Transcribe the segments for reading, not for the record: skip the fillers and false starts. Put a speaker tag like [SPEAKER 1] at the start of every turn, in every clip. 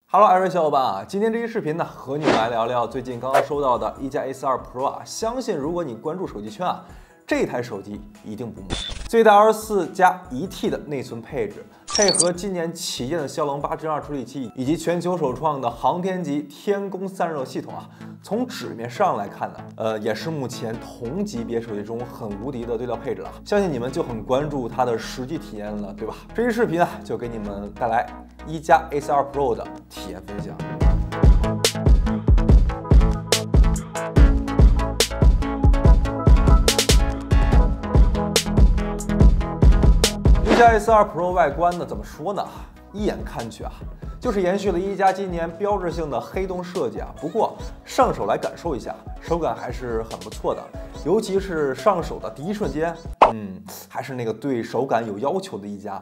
[SPEAKER 1] Hello， 各位小伙伴啊，今天这期视频呢，和你们来聊聊最近刚刚收到的一加 A42 Pro 啊。相信如果你关注手机圈啊，这台手机一定不陌生。最大24+1T 的内存配置，配合今年旗舰的骁龙8 Gen 2处理器，以及全球首创的航天级天宫散热系统啊，从纸面上来看呢，也是目前同级别手机中很无敌的对调配置了。相信你们就很关注它的实际体验了，对吧？这期视频啊，就给你们带来一加 A42 Pro 的体验分享。一加 A42 Pro 外观呢，怎么说呢？一眼看去啊，就是延续了一加今年标志性的黑洞设计啊。不过上手来感受一下，手感还是很不错的，尤其是上手的第一瞬间，还是那个对手感有要求的一加。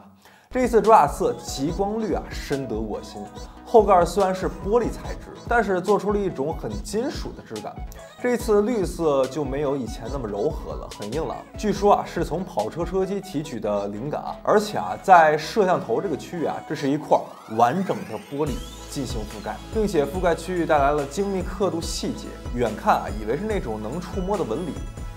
[SPEAKER 1] 这一次主打色极光绿啊，深得我心。后盖虽然是玻璃材质，但是做出了一种很金属的质感。这一次绿色就没有以前那么柔和了，很硬朗。据说啊，是从跑车车机提取的灵感啊。而且啊，在摄像头这个区域啊，这是一块完整的玻璃进行覆盖，并且覆盖区域带来了精密刻度细节。远看啊，以为是那种能触摸的纹理。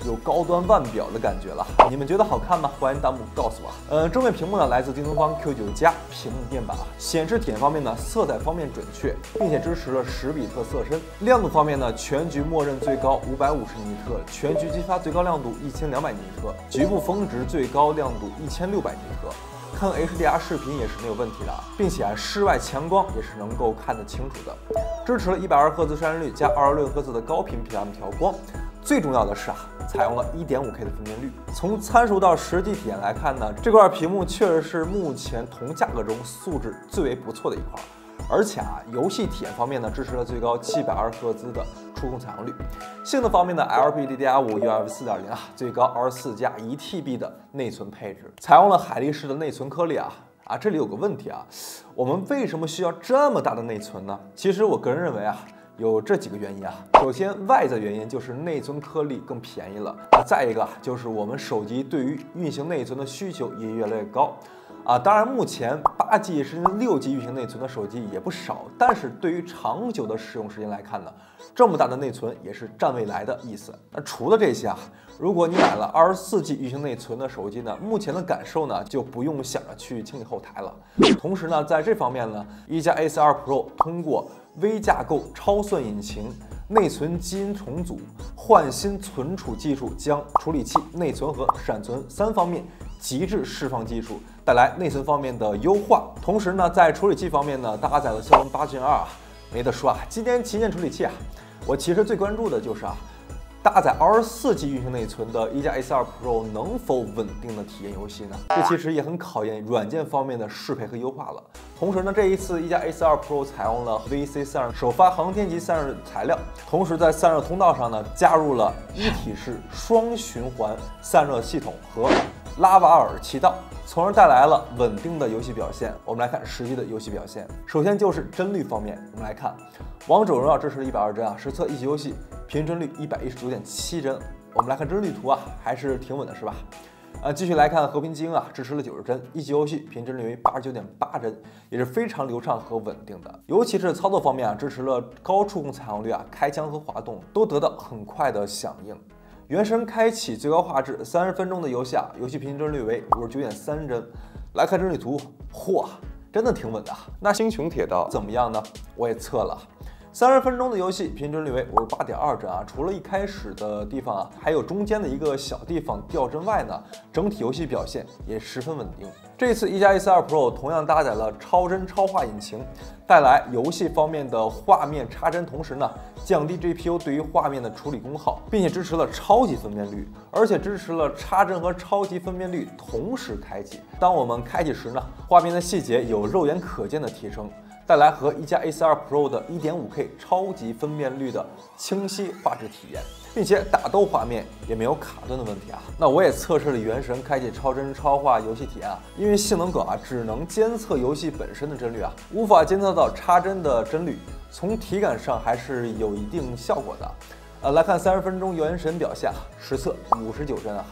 [SPEAKER 1] 有高端腕表的感觉了，你们觉得好看吗？欢迎弹幕告诉我。正面屏幕呢来自京东方 Q9 加屏幕面板啊，显示体验方面呢，色彩方面准确，并且支持了10比特色深。亮度方面呢，全局默认最高550尼特，全局激发最高亮度1200尼特，局部峰值最高亮度1600尼特。看 HDR 视频也是没有问题的，并且室外强光也是能够看得清楚的。支持了120赫兹刷新率加26赫兹的高频 PM 调光。最重要的是啊，采用了1.5K 的分辨率。从参数到实际体验来看呢，这块屏幕确实是目前同价格中素质最为不错的一块。而且啊，游戏体验方面呢，支持了最高720赫兹的触控采样率。性能方面呢 ，LPDDR5 UFS 4.0啊，最高24+1TB 的内存配置，采用了海力士的内存颗粒啊。这里有个问题啊，我们为什么需要这么大的内存呢？其实我个人认为啊，有这几个原因啊。首先，外在原因就是内存颗粒更便宜了再一个就是我们手机对于运行内存的需求也越来越高。当然，目前8G 甚至6G 运行内存的手机也不少，但是对于长久的使用时间来看呢，这么大的内存也是占未来的意思。那除了这些啊，如果你买了24G 运行内存的手机呢，目前的感受呢就不用想着去清理后台了。同时呢，在这方面呢，一加 A42 Pro 通过微架构超算引擎、内存基因重组、换新存储技术，将处理器、内存和闪存3方面极致释放技术带来内存方面的优化。同时呢，在处理器方面呢，搭载了骁龙8 Gen 2啊，没得说啊，今年旗舰处理器啊，我其实最关注的就是搭载24G 运行内存的一加 A42 Pro 能否稳定的体验游戏呢？这其实也很考验软件方面的适配和优化了。同时呢，这一次一加 A42 Pro 采用了 VC 散热首发航天级散热材料，同时在散热通道上呢，加入了一体式双循环散热系统和拉瓦尔气道，从而带来了稳定的游戏表现。我们来看实际的游戏表现。首先就是帧率方面，我们来看王者荣耀支持了120帧啊，实测一级游戏平均帧率119.7帧。我们来看帧率图啊，还是挺稳的，是吧？继续来看和平精英啊，支持了90帧，一级游戏平均帧率为89.8帧，也是非常流畅和稳定的。尤其是操作方面啊，支持了高触控采样率啊，开枪和滑动都得到很快的响应。原神开启最高画质，30分钟的游戏啊，游戏平均帧率为59.3帧。来看帧率图，嚯，真的挺稳的。那星穹铁道怎么样呢？我也测了。30分钟的游戏平均帧率为58.2帧啊，除了一开始的地方啊，还有中间的一个小地方掉帧外呢，整体游戏表现也十分稳定。这次一加 A42 Pro 同样搭载了超帧超画引擎，带来游戏方面的画面插帧，同时呢，降低 GPU 对于画面的处理功耗，并且支持了超级分辨率，而且支持了插帧和超级分辨率同时开启。当我们开启时呢，画面的细节有肉眼可见的提升。带来和一加 A42 Pro 的 1.5K 超级分辨率的清晰画质体验，并且打斗画面也没有卡顿的问题啊。那我也测试了原神开启超帧超画游戏体验啊，因为性能狗啊只能监测游戏本身的帧率啊，无法监测到插帧的帧率，从体感上还是有一定效果的。来看30分钟原神表现，实测59帧啊。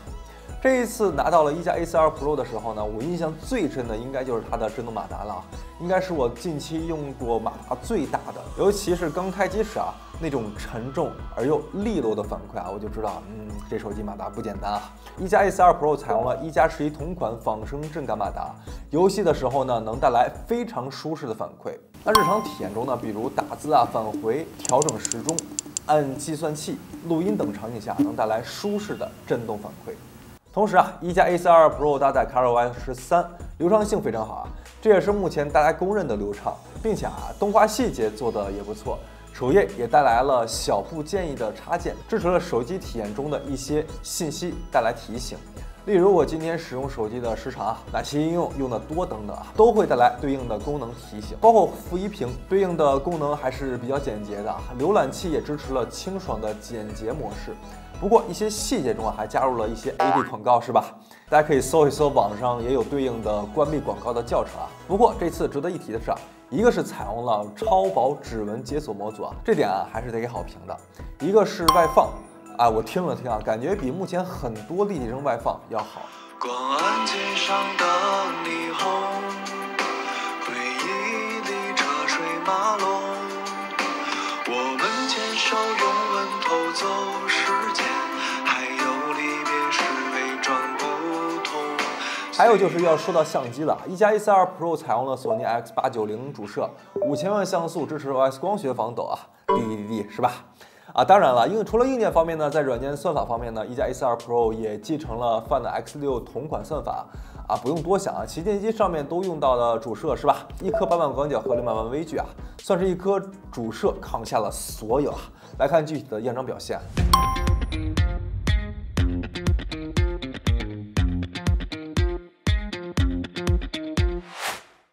[SPEAKER 1] 这一次拿到了一加 A42 Pro 的时候呢，我印象最深的应该就是它的震动马达了，应该是我近期用过马达最大的，尤其是刚开机时啊，那种沉重而又利落的反馈啊，我就知道，这手机马达不简单啊。一加 A42 Pro 采用了1+11同款仿生震感马达，游戏的时候呢，能带来非常舒适的反馈。那日常体验中呢，比如打字啊、返回、调整时钟、按计算器、录音等场景下，能带来舒适的震动反馈。同时啊，一加 A42 Pro 搭载 ColorOS 13，流畅性非常好啊，这也是目前大家公认的流畅，并且啊，动画细节做得也不错。首页也带来了小步建议的插件，支持了手机体验中的一些信息带来提醒，例如我今天使用手机的时长啊，哪些应用用的多等等啊，都会带来对应的功能提醒。包括负一屏对应的功能还是比较简洁的，浏览器也支持了清爽的简洁模式。不过一些细节中啊，还加入了一些 AD 广告，是吧？大家可以搜一搜，网上也有对应的关闭广告的教程啊。不过这次值得一提的是啊，一个是采用了超薄指纹解锁模组啊，这点啊还是得给好评的。一个是外放啊，我听了听啊，感觉比目前很多立体声外放要好。
[SPEAKER 2] 光暗街上的霓虹，回忆里车水马龙，我们牵手用吻偷走时间，还有离别时伪装不同。
[SPEAKER 1] 还有就是要说到相机了，一加 A42 Pro 采用了索尼 X890主摄，5000万像素，支持 OS 光学防抖啊，滴是吧？啊，当然了，除了硬件方面呢，在软件算法方面呢，一加 A42 Pro 也继承了 Find X6 同款算法啊，不用多想啊，旗舰机上面都用到了主摄是吧？一颗8万广角和600万微距啊，算是一颗主摄扛下了所有啊。来看具体的样张表现。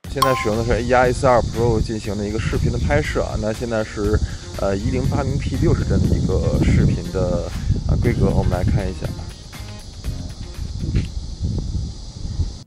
[SPEAKER 3] 现在使用的是 A42 Pro 进行的一个视频的拍摄啊，那现在是1080p 60帧的一个视频的规格，我们来看一下。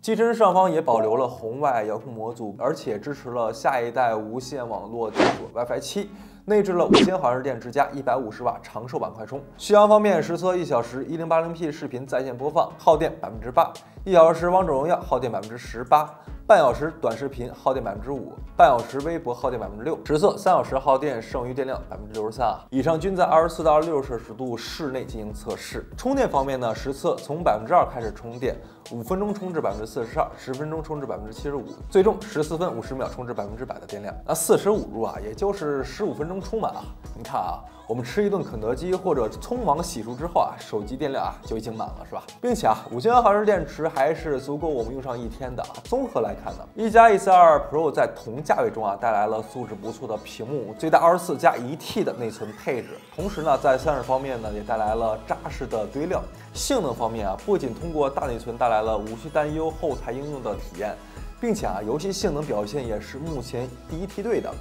[SPEAKER 1] 机身上方也保留了红外遥控模组，而且支持了下一代无线网络技术 WiFi 7。内置了5000毫安时电池加150瓦长寿版快充。续航方面，实测1小时1080p 视频在线播放，耗电8%；1小时王者荣耀耗电18%；半小时短视频耗电5%；半小时微博耗电6%；实测3小时耗电剩余电量63%啊。以上均在24到26摄氏度室内进行测试。充电方面呢，实测从2%开始充电，5分钟充至42%，10分钟充至75%，最终14分50秒充至100%的电量。那45入啊，也就是15分钟充满啊。你看啊，我们吃一顿肯德基或者匆忙洗漱之后啊，手机电量啊就已经满了，是吧？并且啊，5000毫安时电池还是足够我们用上1天的啊。综合来看呢，一加 A42 Pro 在同价位中啊，带来了素质不错的屏幕，最大24加1T 的内存配置。同时呢，在散热方面呢，也带来了扎实的堆料。性能方面啊，不仅通过大内存带来了无需担忧后台应用的体验，并且啊，游戏性能表现也是目前第一梯队的。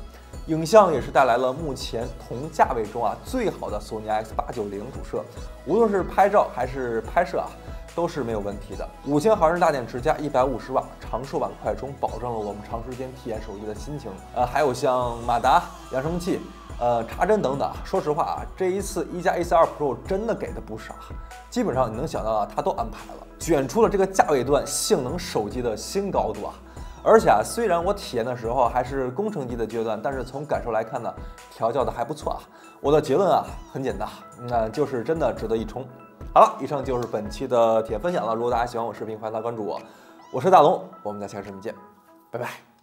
[SPEAKER 1] 影像也是带来了目前同价位中啊最好的索尼 X890主摄，无论是拍照还是拍摄啊，都是没有问题的。5000毫安时大电池加150瓦长寿版快充，保证了我们长时间体验手机的心情。还有像马达、扬声器、插针等等。说实话啊，这一次一加 A42 Pro 真的给的不少，基本上你能想到的它都安排了，卷出了这个价位段性能手机的新高度啊。而且啊，虽然我体验的时候还是工程机的阶段，但是从感受来看呢，调教的还不错啊。我的结论啊很简单，那就是真的值得一冲。好了，以上就是本期的体验分享了。如果大家喜欢我视频，欢迎大家关注我，我是大龙，我们在下期视频见，拜拜。